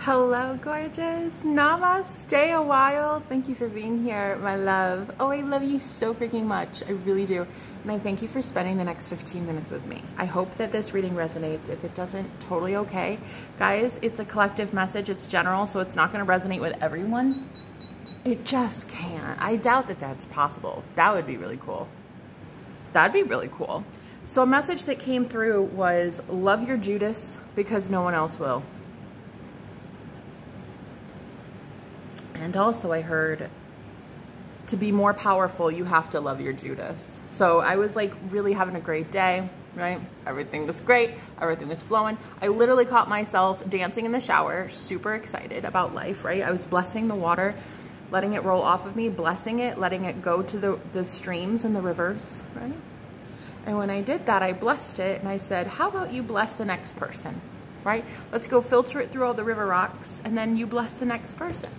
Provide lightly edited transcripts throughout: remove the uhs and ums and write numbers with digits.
Hello, gorgeous. Namaste a while. Thank you for being here, my love. Oh, I love you so freaking much. I really do. And I thank you for spending the next 15 minutes with me. I hope that this reading resonates. If it doesn't, totally okay. Guys, it's a collective message. It's general, so it's not going to resonate with everyone. It just can't. I doubt that that's possible. That would be really cool. That'd be really cool. So a message that came through was, love your Judas because no one else will. And also I heard, to be more powerful, you have to love your Judas. So I was like really having a great day, right? Everything was great. Everything was flowing. I literally caught myself dancing in the shower, super excited about life, right? I was blessing the water, letting it roll off of me, blessing it, letting it go to the streams and the rivers, right? And when I did that, I blessed it and I said, how about you bless the next person, right? Let's go filter it through all the river rocks and then you bless the next person.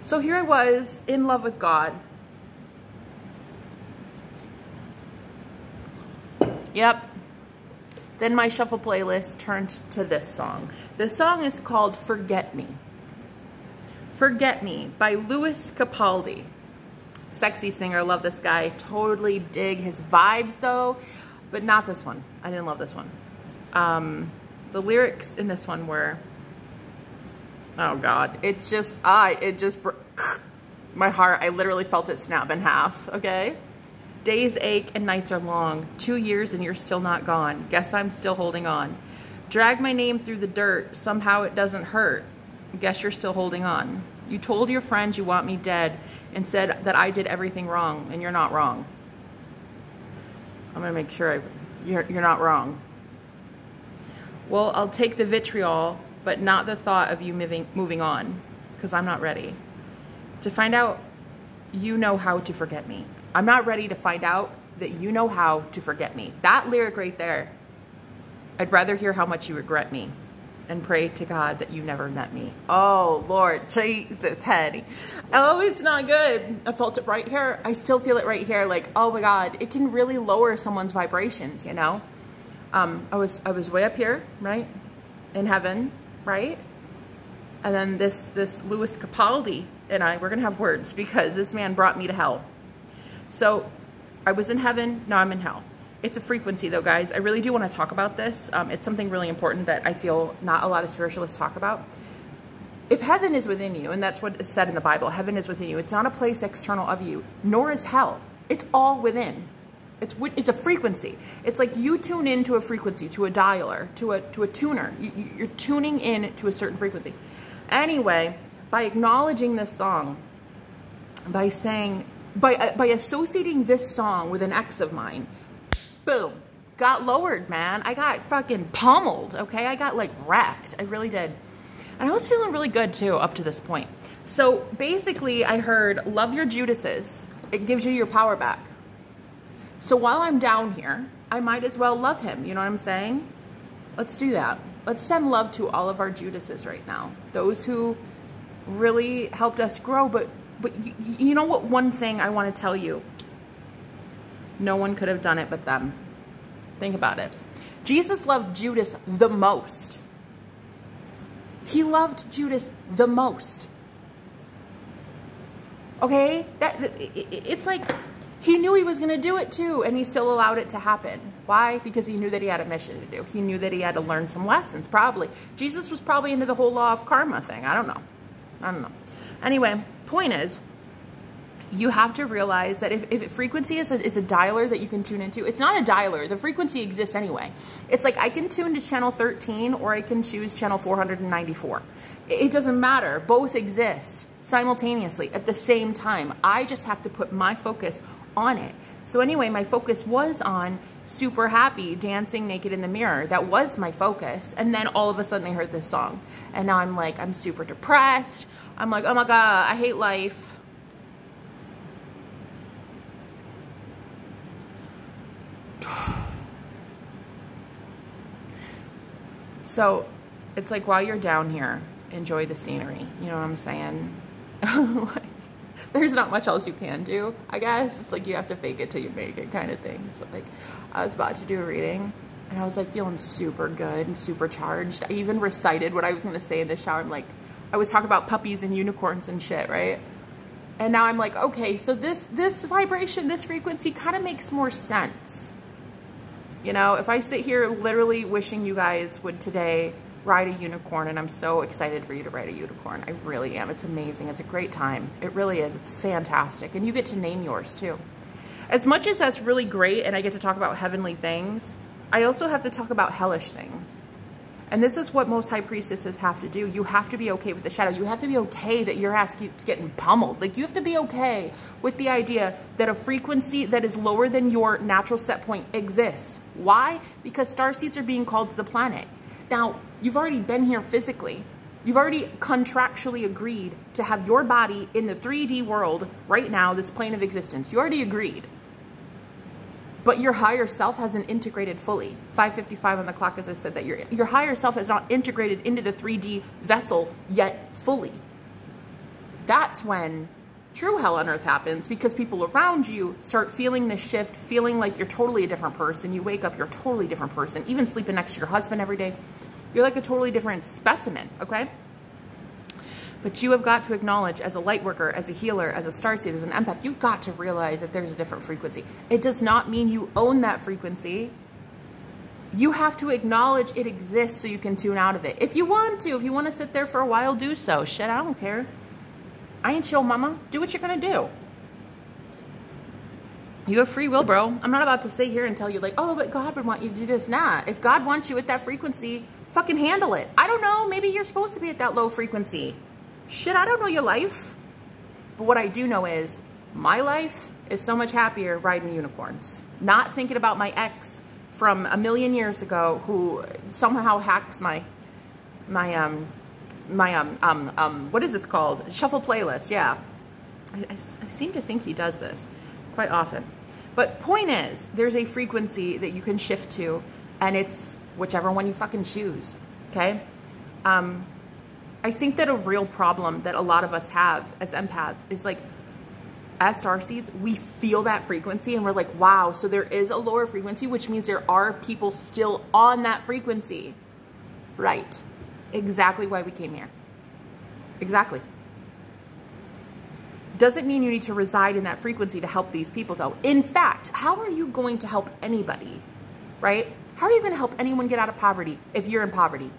So here I was in love with God. Yep. Then my shuffle playlist turned to this song. This song is called Forget Me. Forget Me by Lewis Capaldi. Sexy singer, love this guy. Totally dig his vibes though, but not this one. I didn't love this one. The lyrics in this one were, oh God, it just my heart, I literally felt it snap in half, okay? Days ache and nights are long. 2 years and you're still not gone. Guess I'm still holding on. Drag my name through the dirt. Somehow it doesn't hurt. Guess you're still holding on. You told your friends you want me dead and said that I did everything wrong, and you're not wrong. I'm gonna make sure you're not wrong. Well, I'll take the vitriol, but not the thought of you moving on, because I'm not ready to find out you know how to forget me. I'm not ready to find out that you know how to forget me. That lyric right there, I'd rather hear how much you regret me and pray to God that you never met me. Oh, Lord, Jesus, Hetty. Oh, it's not good. I felt it right here. I still feel it right here. Like, oh my God, it can really lower someone's vibrations, you know? I was way up here, right? In heaven, right? And then this Lewis Capaldi and I, we're gonna have words because this man brought me to hell. So I was in heaven, now I'm in hell. It's a frequency though, guys. I really do want to talk about this. It's something really important that I feel not a lot of spiritualists talk about. If heaven is within you, and that's what is said in the Bible, heaven is within you. It's not a place external of you, nor is hell. It's all within. It's a frequency. It's like you tune into a frequency, to a dialer, to a tuner. You're tuning in to a certain frequency. Anyway, by acknowledging this song, by saying, by associating this song with an ex of mine, boom, got lowered, man. I got fucking pummeled, okay? I got like wrecked. I really did. And I was feeling really good too up to this point. So basically I heard, love your Judases. It gives you your power back. So while I'm down here, I might as well love him. You know what I'm saying? Let's do that. Let's send love to all of our Judases right now. Those who really helped us grow. But you know what? One thing I want to tell you. No one could have done it but them. Think about it. Jesus loved Judas the most. He loved Judas the most. Okay? It's like he knew he was going to do it too, and he still allowed it to happen. Why? Because he knew that he had a mission to do. He knew that he had to learn some lessons, probably. Jesus was probably into the whole law of karma thing. I don't know. Anyway, point is, you have to realize that if frequency is a dialer that you can tune into, it's not a dialer. The frequency exists anyway. It's like I can tune to channel 13 or I can choose channel 494. It doesn't matter. Both exist simultaneously at the same time. I just have to put my focus on it. So anyway, my focus was on super happy, dancing naked in the mirror. That was my focus. And then all of a sudden I heard this song. And now I'm like, I'm super depressed. I'm like, oh my God, I hate life. So it's like while you're down here, enjoy the scenery. You know what I'm saying? Like, there's not much else you can do, I guess. It's like you have to fake it till you make it kind of thing. So like I was about to do a reading And I was like feeling super good and super charged. I even recited what I was going to say in the shower. I'm like, I was talking about puppies and unicorns and shit, right? And now I'm like, okay, so this vibration, this frequency kind of makes more sense. You know, if I sit here literally wishing you guys would today ride a unicorn, and I'm so excited for you to ride a unicorn. I really am. It's amazing. It's a great time. It really is. It's fantastic. And you get to name yours too. As much as that's really great and I get to talk about heavenly things, I also have to talk about hellish things. And this is what most high priestesses have to do. You have to be okay with the shadow. You have to be okay that your ass keeps getting pummeled. Like, you have to be okay with the idea that a frequency that is lower than your natural set point exists. Why? Because starseeds are being called to the planet. Now, you've already been here physically. You've already contractually agreed to have your body in the 3D world right now, this plane of existence. You already agreed. But your higher self hasn't integrated fully. 5:55 on the clock, as I said, that your higher self has not integrated into the 3D vessel yet fully. That's when true hell on earth happens, because people around you start feeling this shift, feeling like you're totally a different person. You wake up, you're a totally different person. Even sleeping next to your husband every day, you're like a totally different specimen, okay? But you have got to acknowledge, as a light worker, as a healer, as a starseed, as an empath, you've got to realize that there's a different frequency. It does not mean you own that frequency. You have to acknowledge it exists so you can tune out of it. If you want to sit there for a while, do so. Shit, I don't care. I ain't your mama. Do what you're gonna do. You have free will, bro. I'm not about to sit here and tell you like, oh, but God would want you to do this. Nah, if God wants you at that frequency, fucking handle it. I don't know, maybe you're supposed to be at that low frequency. Shit, I don't know your life. But what I do know is my life is so much happier riding unicorns. Not thinking about my ex from a million years ago who somehow hacks my what is this called? Shuffle playlist, yeah. I seem to think he does this quite often. But point is, there's a frequency that you can shift to, and it's whichever one you fucking choose, okay? I think that a real problem that a lot of us have as empaths is like, as starseeds, we feel that frequency and we're like, wow, so there is a lower frequency, which means there are people still on that frequency. Right. Exactly why we came here. Exactly. Doesn't mean you need to reside in that frequency to help these people, though. In fact, how are you going to help anybody, right? How are you going to help anyone get out of poverty if you're in poverty?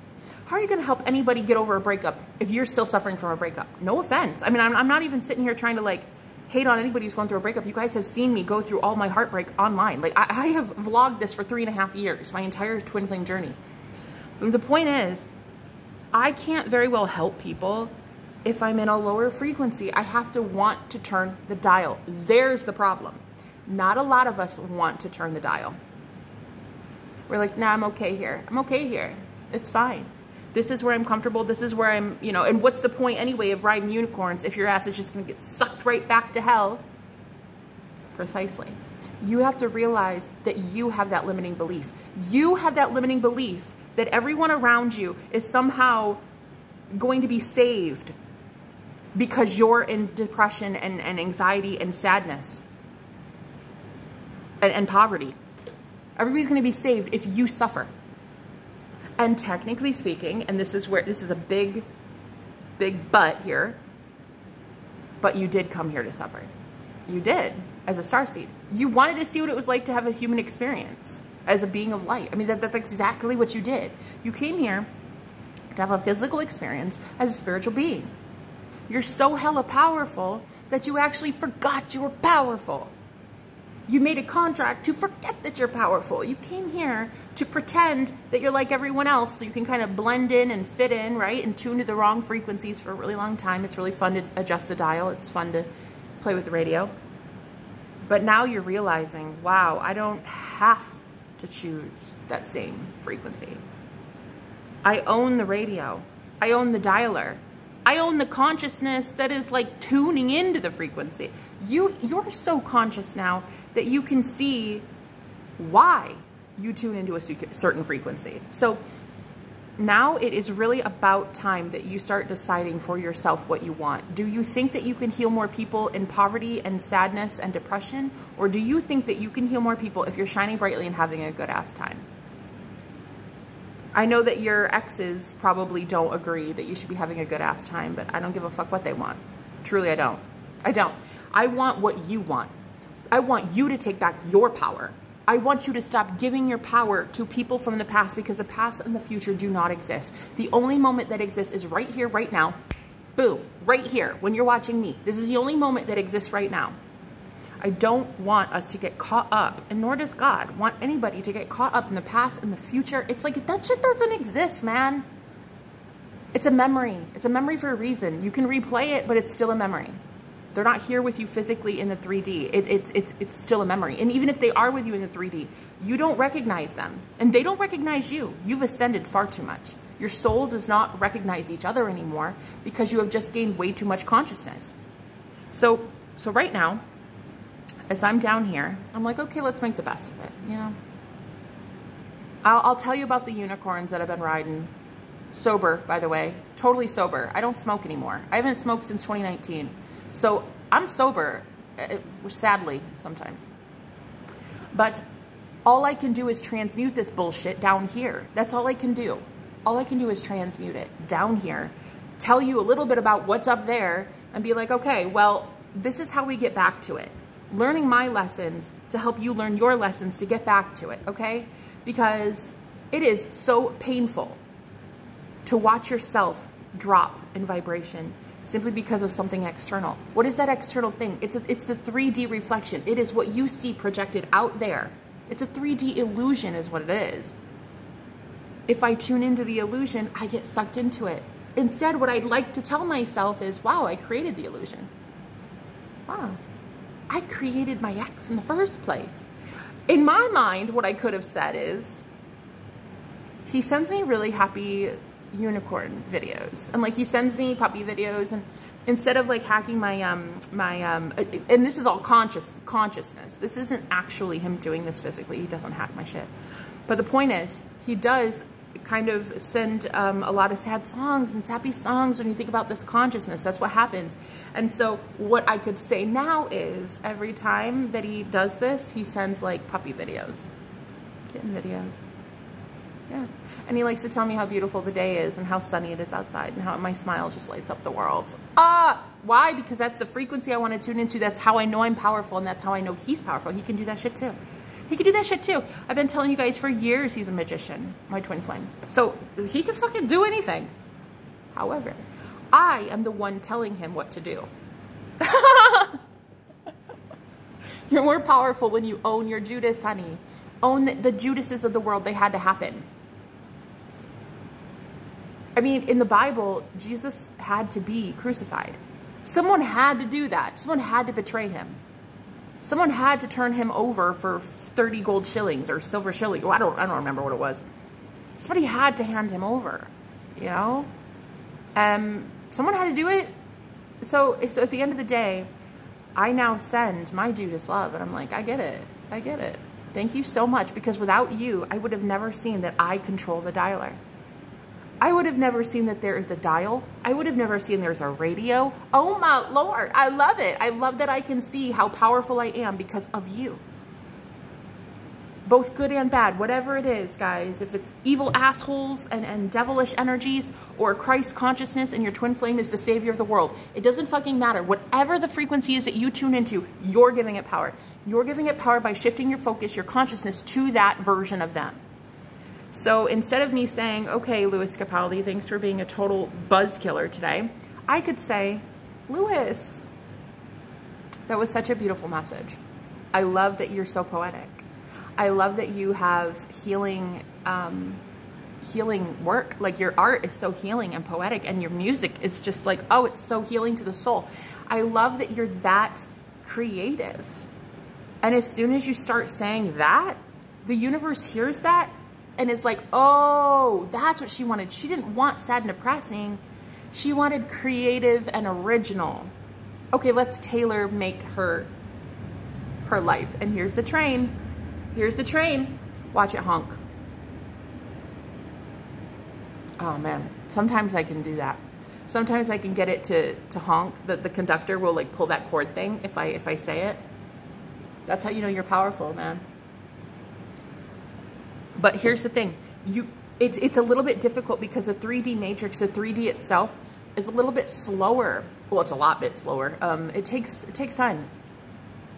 How are you going to help anybody get over a breakup if you're still suffering from a breakup? No offense. I mean, I'm not even sitting here trying to like hate on anybody who's going through a breakup. You guys have seen me go through all my heartbreak online. Like, I have vlogged this for 3.5 years, my entire twin flame journey. But the point is, I can't very well help people if I'm in a lower frequency. I have to want to turn the dial. There's the problem. Not a lot of us want to turn the dial. We're like, nah, I'm okay here. I'm okay here. It's fine. This is where I'm comfortable. This is where I'm, you know, and what's the point anyway of riding unicorns if your ass is just going to get sucked right back to hell? Precisely. You have to realize that you have that limiting belief. You have that limiting belief that everyone around you is somehow going to be saved because you're in depression and anxiety and sadness and poverty. Everybody's going to be saved if you suffer. And technically speaking, and this is a big but here, but you did come here to suffer. You did, as a starseed. You wanted to see what it was like to have a human experience as a being of light. I mean, that's exactly what you did. You came here to have a physical experience as a spiritual being. You're so hella powerful that you actually forgot you were powerful. You made a contract to forget that you're powerful. You came here to pretend that you're like everyone else so you can kind of blend in and fit in, right? And tune to the wrong frequencies for a really long time. It's really fun to adjust the dial. It's fun to play with the radio. But now you're realizing, wow, I don't have to choose that same frequency. I own the radio. I own the dialer. I own the consciousness that is like tuning into the frequency. You're so conscious now that you can see why you tune into a certain frequency. So now it is really about time that you start deciding for yourself what you want. Do you think that you can heal more people in poverty and sadness and depression? Or do you think that you can heal more people if you're shining brightly and having a good ass time? I know that your exes probably don't agree that you should be having a good ass time, but I don't give a fuck what they want. Truly, I don't. I don't. I want what you want. I want you to take back your power. I want you to stop giving your power to people from the past, because the past and the future do not exist. The only moment that exists is right here, right now. Boom, right here, when you're watching me. This is the only moment that exists right now. I don't want us to get caught up, and nor does God want anybody to get caught up in the past and the future. It's like, that shit doesn't exist, man. It's a memory. It's a memory for a reason. You can replay it, but it's still a memory. They're not here with you physically in the 3D. It's still a memory. And even if they are with you in the 3D, you don't recognize them. And they don't recognize you. You've ascended far too much. Your soul does not recognize each other anymore because you have just gained way too much consciousness. So right now, as I'm down here, I'm like, okay, let's make the best of it, you know? I'll tell you about the unicorns that I've been riding. Sober, by the way. Totally sober. I don't smoke anymore. I haven't smoked since 2019. So I'm sober, sadly, sometimes. But all I can do is transmute this bullshit down here. That's all I can do. All I can do is transmute it down here, tell you a little bit about what's up there, and be like, okay, well, this is how we get back to it. Learning my lessons to help you learn your lessons to get back to it, okay? Because it is so painful to watch yourself drop in vibration simply because of something external. What is that external thing? It's the 3D reflection. It is what you see projected out there. It's a 3D illusion is what it is. If I tune into the illusion, I get sucked into it. Instead, what I'd like to tell myself is, wow, I created the illusion. Wow, I created my ex in the first place. In my mind, what I could have said is, he sends me really happy unicorn videos, and like he sends me puppy videos, and instead of like hacking my and this is all consciousness. This isn't actually him doing this physically. He doesn't hack my shit. But the point is, he does kind of send a lot of sad songs and sappy songs when you think about this consciousness. That's what happens. And so what I could say now is, every time that he does this, he sends like puppy videos, kitten videos. Yeah. And he likes to tell me how beautiful the day is and how sunny it is outside and how my smile just lights up the world. Why? Because that's the frequency I want to tune into. That's how I know I'm powerful, and that's how I know he's powerful. He can do that shit too. He can do that shit too. I've been telling you guys for years he's a magician, my twin flame. So he can fucking do anything. However, I am the one telling him what to do. You're more powerful when you own your Judas, honey. Own the Judases of the world. They had to happen. I mean, in the Bible, Jesus had to be crucified. Someone had to do that. Someone had to betray him. Someone had to turn him over for 30 gold shillings or silver shillings. Oh, I don't remember what it was. Somebody had to hand him over, you know? Someone had to do it. So at the end of the day, I now send my Judas love, and I'm like, I get it. I get it. Thank you so much, because without you, I would have never seen that I control the dialer. I would have never seen that there is a dial. I would have never seen there's a radio. Oh my Lord, I love it. I love that I can see how powerful I am because of you. Both good and bad, whatever it is, guys. If it's evil assholes and devilish energies, or Christ consciousness and your twin flame is the savior of the world, it doesn't fucking matter. Whatever the frequency is that you tune into, you're giving it power. You're giving it power by shifting your focus, your consciousness to that version of them. So instead of me saying, okay, Louis Capaldi, thanks for being a total buzz killer today, I could say, Louis, that was such a beautiful message. I love that you're so poetic. I love that you have healing work. Like, your art is so healing and poetic, and your music is just like, oh, it's so healing to the soul. I love that you're that creative. And as soon as you start saying that, the universe hears that, and it's like, oh, that's what she wanted. She didn't want sad and depressing. She wanted creative and original. Okay, let's tailor make her life. And here's the train. Here's the train. Watch it honk. Oh man, sometimes I can do that. Sometimes I can get it to honk. The conductor will like pull that cord thing if I say it. That's how you know you're powerful, man. But here's the thing. It's a little bit difficult because the 3D matrix, the 3D itself, is a little bit slower. Well, it's a lot bit slower. It takes time.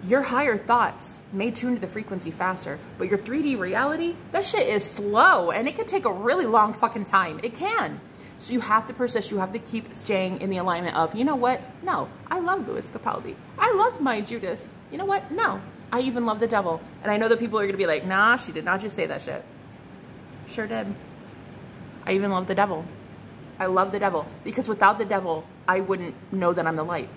Your higher thoughts may tune to the frequency faster, but your 3D reality, that shit is slow, and it can take a really long fucking time. It can. So you have to persist. You have to keep staying in the alignment of, you know what? No, I love Louis Capaldi. I love my Judas. You know what? No, I even love the devil. And I know that people are going to be like, nah, she did not just say that shit. Sure did. I even love the devil. I love the devil because without the devil, I wouldn't know that I'm the light.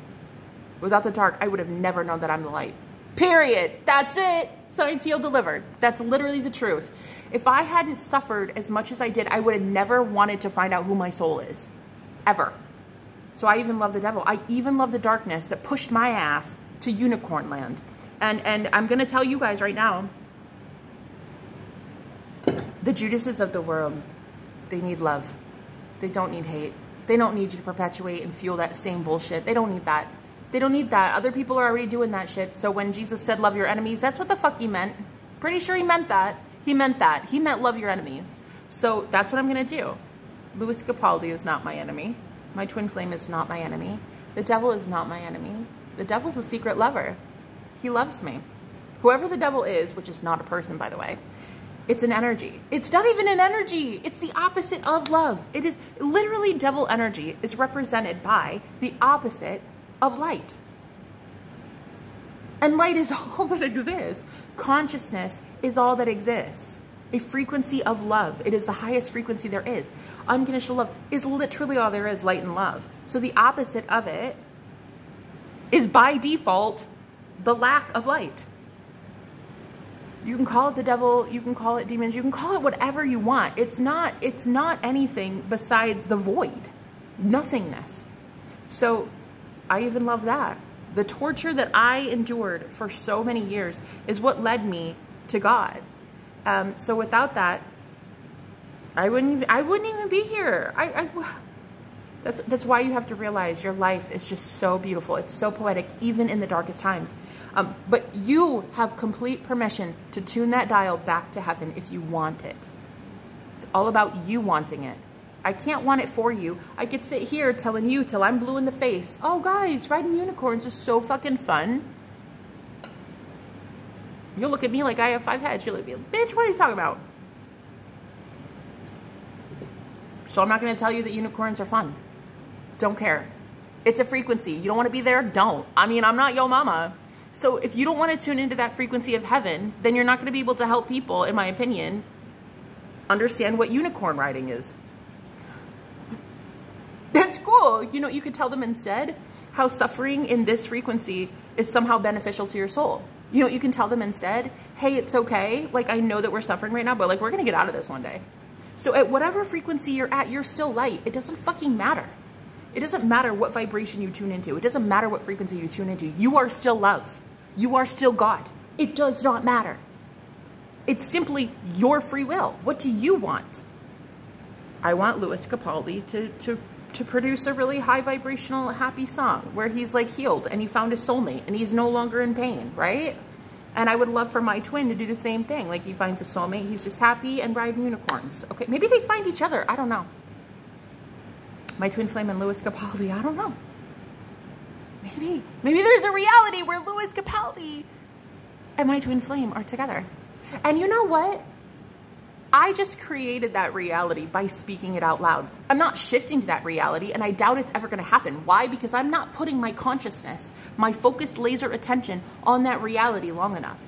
Without the dark, I would have never known that I'm the light. Period. That's it. Signed, sealed, delivered. That's literally the truth. If I hadn't suffered as much as I did, I would have never wanted to find out who my soul is. Ever. So I even love the devil. I even love the darkness that pushed my ass to unicorn land. And I'm going to tell you guys right now, the Judases of the world, they need love. They don't need hate. They don't need you to perpetuate and fuel that same bullshit. They don't need that. They don't need that. Other people are already doing that shit. So when Jesus said love your enemies, that's what the fuck he meant. Pretty sure he meant that. He meant that. He meant love your enemies. So that's what I'm going to do. Louis Capaldi is not my enemy. My twin flame is not my enemy. The devil is not my enemy. The devil's a secret lover. He loves me. Whoever the devil is, which is not a person, by the way, it's an energy. It's not even an energy. It's the opposite of love. It is literally devil energy is represented by the opposite of light. And light is all that exists. Consciousness is all that exists. A frequency of love. It is the highest frequency there is. Unconditional love is literally all there is, light and love. So the opposite of it is by default the lack of light. You can call it the devil, you can call it demons, you can call it whatever you want. It's not anything besides the void, nothingness. So I even love that. The torture that I endured for so many years is what led me to God. So without that, I wouldn't even be here. That's why you have to realize your life is just so beautiful. It's so poetic, even in the darkest times. But you have complete permission to tune that dial back to heaven if you want it. It's all about you wanting it. I can't want it for you. I could sit here telling you till I'm blue in the face. Oh, guys, riding unicorns is so fucking fun. You'll look at me like I have 5 heads. You'll be like, bitch, what are you talking about? So I'm not going to tell you that unicorns are fun. Don't care. It's a frequency. You don't want to be there? Don't. I mean, I'm not your mama. So if you don't want to tune into that frequency of heaven, then you're not going to be able to help people, in my opinion, understand what unicorn riding is. That's cool. You know, you could tell them instead how suffering in this frequency is somehow beneficial to your soul. You know, you can tell them instead, hey, it's okay. Like, I know that we're suffering right now, but like, we're going to get out of this one day. So at whatever frequency you're at, you're still light. It doesn't fucking matter. It doesn't matter what vibration you tune into. It doesn't matter what frequency you tune into. You are still love. You are still God. It does not matter. It's simply your free will. What do you want? I want Louis Capaldi to produce a really high vibrational, happy song where he's like healed and he found a soulmate and he's no longer in pain, right? And I would love for my twin to do the same thing. Like he finds a soulmate, he's just happy and riding unicorns. Okay, maybe they find each other. I don't know. My twin flame and Louis Capaldi, I don't know. Maybe there's a reality where Louis Capaldi and my twin flame are together. And you know what? I just created that reality by speaking it out loud. I'm not shifting to that reality, and I doubt it's ever going to happen. Why? Because I'm not putting my consciousness, my focused laser attention on that reality long enough.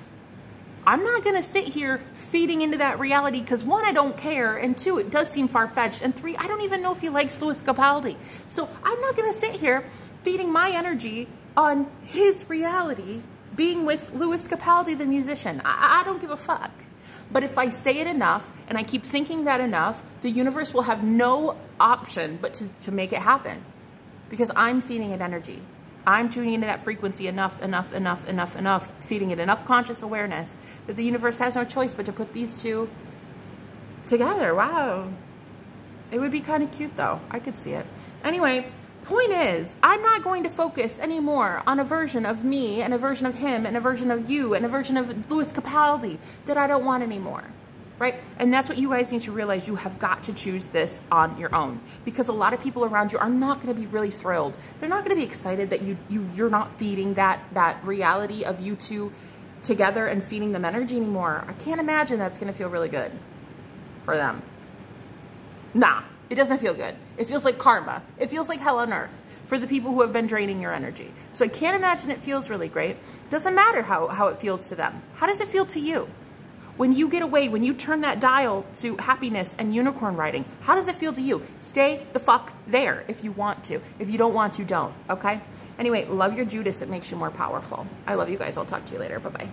I'm not going to sit here feeding into that reality because 1, I don't care, and 2, it does seem far-fetched, and 3, I don't even know if he likes Louis Capaldi. So I'm not going to sit here feeding my energy on his reality being with Louis Capaldi, the musician. I don't give a fuck. But if I say it enough and I keep thinking that enough, the universe will have no option but to make it happen. Because I'm feeding it energy. I'm tuning into that frequency enough, feeding it enough conscious awareness that the universe has no choice but to put these two together. Wow. It would be kind of cute though. I could see it. Anyway, point is, I'm not going to focus anymore on a version of me and a version of him and a version of you and a version of Louis Capaldi that I don't want anymore. right? And that's what you guys need to realize. You have got to choose this on your own, because a lot of people around you are not going to be really thrilled. They're not going to be excited that you're not feeding that reality of you two together and feeding them energy anymore. I can't imagine that's going to feel really good for them. Nah, it doesn't feel good. It feels like karma. It feels like hell on earth for the people who have been draining your energy. So I can't imagine it feels really great. Doesn't matter how it feels to them. How does it feel to you? When you get away, when you turn that dial to happiness and unicorn riding, how does it feel to you? Stay the fuck there if you want to. If you don't want to, don't, okay? Anyway, love your Judas. It makes you more powerful. I love you guys. I'll talk to you later. Bye-bye.